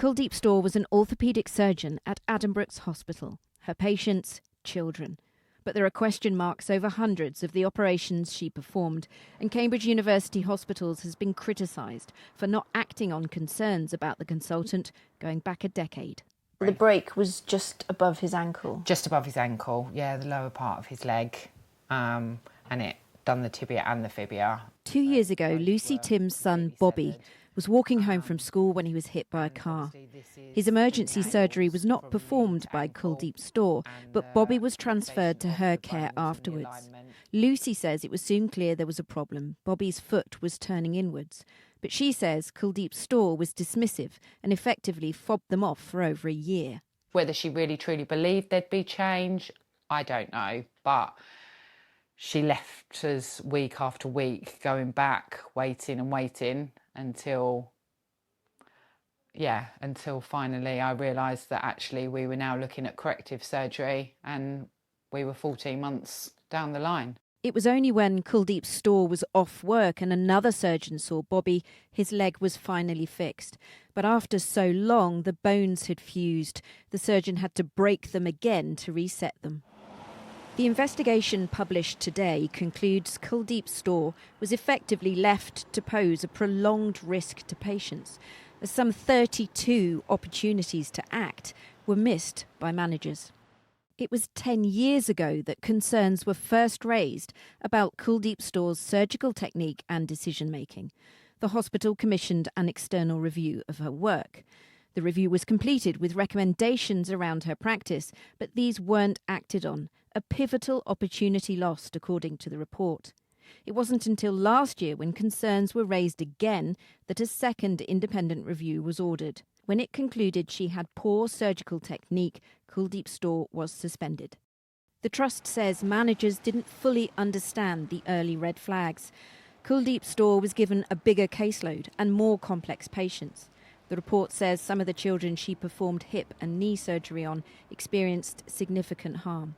Kuldeep Stohr was an orthopedic surgeon at Addenbrooke's hospital. Her patients, children. But there are question marks over hundreds of the operations she performed, and Cambridge University Hospitals has been criticised for not acting on concerns about the consultant going back a decade. The break was just above his ankle? Just above his ankle, yeah, the lower part of his leg, and it done the tibia and the fibia. 2 years ago, Lucy Tim's son, Bobby, was walking home from school when he was hit by a car. His emergency surgery was not performed by Kuldeep Stohr, but Bobby was transferred to her care afterwards. Lucy says it was soon clear there was a problem. Bobby's foot was turning inwards. But she says Kuldeep Stohr was dismissive and effectively fobbed them off for over a year. Whether she really truly believed there'd be change, I don't know. But she left us week after week, going back, waiting and waiting until finally I realised that actually we were now looking at corrective surgery and we were 14 months down the line. It was only when Kuldeep Stohr was off work and another surgeon saw Bobby, his leg was finally fixed. But after so long, the bones had fused. The surgeon had to break them again to reset them. The investigation published today concludes Kuldeep Stohr was effectively left to pose a prolonged risk to patients, as some 32 opportunities to act were missed by managers. It was 10 years ago that concerns were first raised about Kuldeep Stohr's surgical technique and decision-making. The hospital commissioned an external review of her work. The review was completed with recommendations around her practice, but these weren't acted on. A pivotal opportunity lost, according to the report. It wasn't until last year, when concerns were raised again, that a second independent review was ordered. When it concluded she had poor surgical technique, Kuldeep Stohr was suspended. The Trust says managers didn't fully understand the early red flags. Kuldeep Stohr was given a bigger caseload and more complex patients. The report says some of the children she performed hip and knee surgery on experienced significant harm.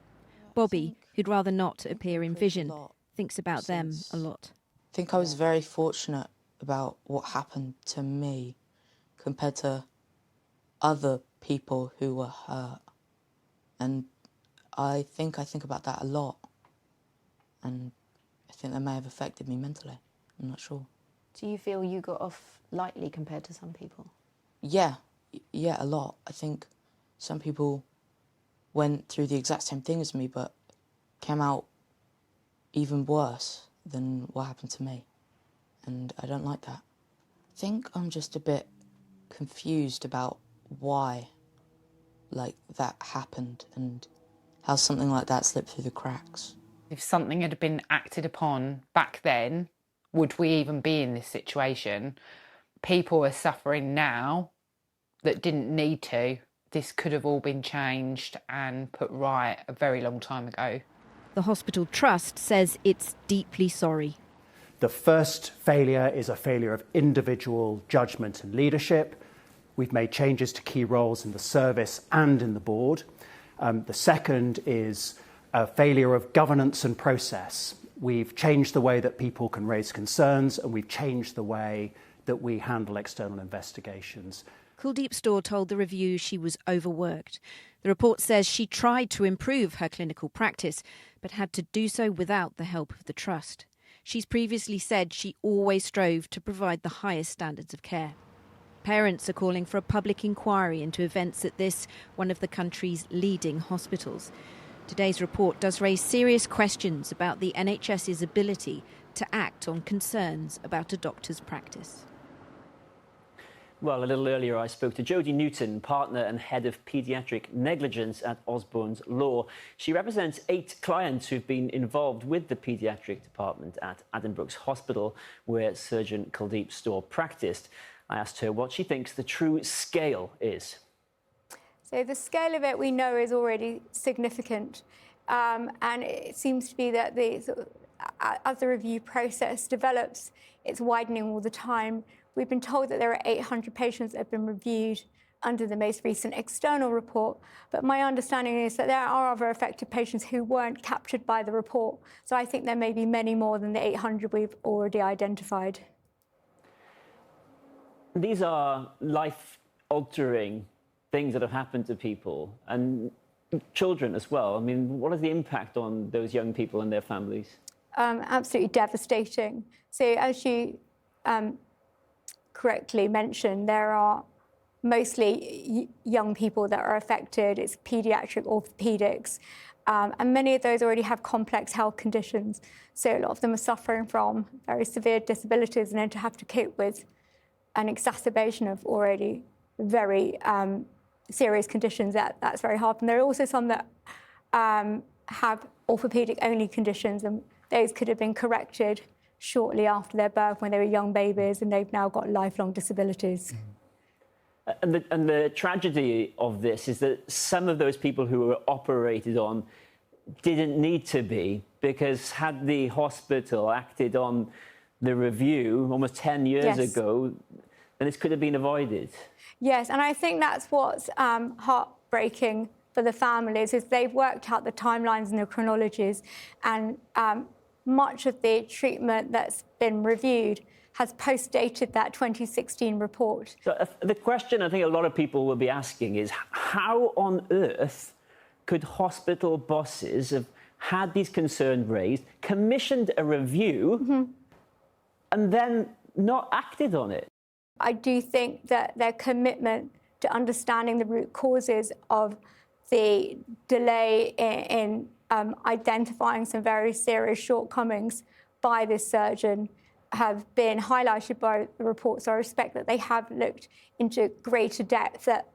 Bobby, who'd rather not appear in vision, thinks about them a lot. I think I was very fortunate about what happened to me compared to other people who were hurt. And I think about that a lot. And I think that may have affected me mentally. I'm not sure. Do you feel you got off lightly compared to some people? Yeah, a lot. I think some people went through the exact same thing as me, but came out even worse than what happened to me. And I don't like that. I think I'm just a bit confused about why, that happened and how something like that slipped through the cracks. If something had been acted upon back then, would we even be in this situation? People are suffering now that didn't need to. This could have all been changed and put right a very long time ago. The Hospital Trust says it's deeply sorry. The first failure is a failure of individual judgment and leadership. We've made changes to key roles in the service and in the board. The second is a failure of governance and process. We've changed the way that people can raise concerns, and we've changed the way that we handle external investigations. Kuldeep Stohr told the review she was overworked. The report says she tried to improve her clinical practice, but had to do so without the help of the Trust. She's previously said she always strove to provide the highest standards of care. Parents are calling for a public inquiry into events at this, one of the country's leading hospitals. Today's report does raise serious questions about the NHS's ability to act on concerns about a doctor's practice. Well, a little earlier I spoke to Jodie Newton, partner and head of paediatric negligence at Osborne's Law. She represents 8 clients who've been involved with the paediatric department at Addenbrooke's Hospital, where surgeon Kuldeep Stohr practiced. I asked her what she thinks the true scale is. So the scale of it we know is already significant, and it seems to be that as the review process develops, it's widening all the time. We've been told that there are 800 patients that have been reviewed under the most recent external report, but my understanding is that there are other affected patients who weren't captured by the report. So I think there may be many more than the 800 we've already identified. These are life life-altering things that have happened to people, and children as well. I mean, what is the impact on those young people and their families? Absolutely devastating. So as you correctly mentioned, there are mostly young people that are affected. It's paediatric orthopedics. And many of those already have complex health conditions. So a lot of them are suffering from very severe disabilities, and then to have to cope with an exacerbation of already very serious conditions, that's very hard. And there are also some that have orthopedic-only conditions, and those could have been corrected shortly after their birth when they were young babies, and they've now got lifelong disabilities. And the tragedy of this is that some of those people who were operated on didn't need to be, because had the hospital acted on the review almost 10 years ago, then this could have been avoided. Yes, and I think that's what's heartbreaking for the families, is they've worked out the timelines and the chronologies, and much of the treatment that's been reviewed has post-dated that 2016 report. So the question I think a lot of people will be asking is, how on earth could hospital bosses have had these concerns raised, commissioned a review, and then not acted on it? I do think that their commitment to understanding the root causes of the delay in identifying some very serious shortcomings by this surgeon have been highlighted by the report. So I respect that they have looked into greater depth at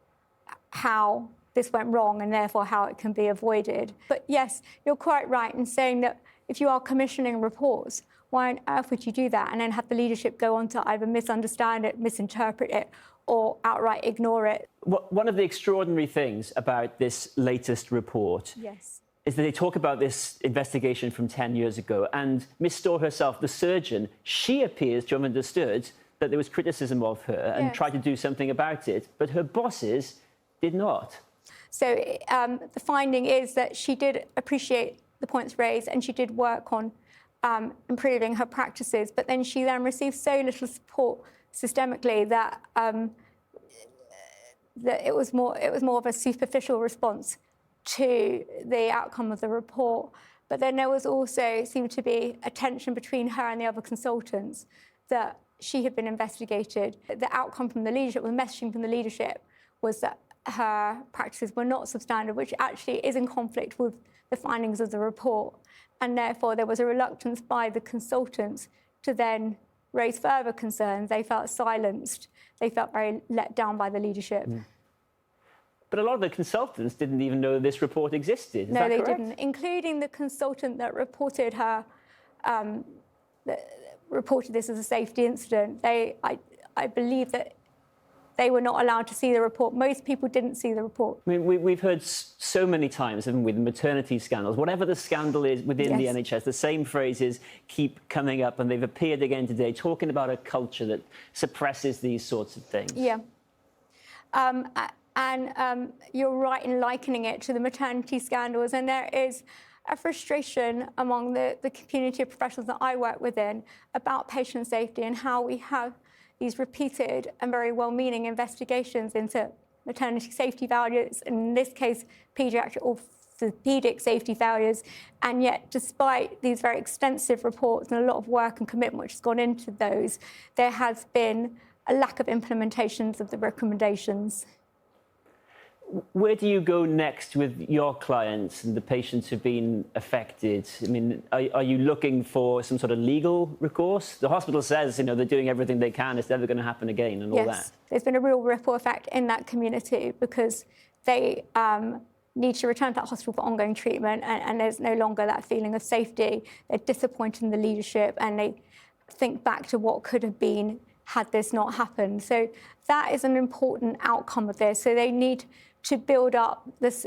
how this went wrong and therefore how it can be avoided. But yes, you're quite right in saying that if you are commissioning reports, why on earth would you do that and then have the leadership go on to either misunderstand it, misinterpret it, or outright ignore it? One of the extraordinary things about this latest report is that they talk about this investigation from 10 years ago, and Ms Stohr herself, the surgeon, she appears to have understood that there was criticism of her and tried to do something about it, but her bosses did not. So the finding is that she did appreciate the points raised and she did work on improving her practices, but then she received so little support systemically that that it was more of a superficial response to the outcome of the report. But then there was also seemed to be a tension between her and the other consultants that she had been investigated. The outcome from the leadership, the messaging from the leadership, was that her practices were not substandard, which actually is in conflict with the findings of the report. And therefore, there was a reluctance by the consultants to then raise further concerns. They felt silenced. They felt very let down by the leadership. But a lot of the consultants didn't even know this report existed. Is that correct? No, they didn't, including the consultant that reported her, reported this as a safety incident. I believe that they were not allowed to see the report. Most people didn't see the report. I mean, we've heard so many times, haven't we, the maternity scandals, whatever the scandal is within the NHS, the same phrases keep coming up, and they've appeared again today, talking about a culture that suppresses these sorts of things. Yeah. And you're right in likening it to the maternity scandals, and there is a frustration among the community of professionals that I work within about patient safety and how we have these repeated and very well-meaning investigations into maternity safety failures, in this case, paediatric orthopedic safety failures, and yet despite these very extensive reports and a lot of work and commitment which has gone into those, there has been a lack of implementations of the recommendations. Where do you go next with your clients and the patients who've been affected? I mean, are you looking for some sort of legal recourse? The hospital says, they're doing everything they can. It's never going to happen again and all that. Yes, there's been a real ripple effect in that community because they need to return to that hospital for ongoing treatment, and there's no longer that feeling of safety. They're disappointed in the leadership, and they think back to what could have been had this not happened. So that is an important outcome of this. So they need to build up this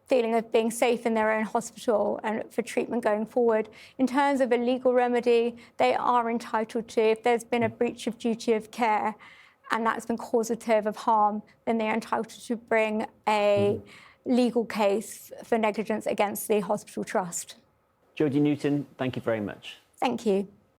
feeling of being safe in their own hospital and for treatment going forward. In terms of a legal remedy, they are entitled to, if there's been a breach of duty of care and that's been causative of harm, then they're entitled to bring a legal case for negligence against the hospital trust. Jodie Newton, thank you very much. Thank you.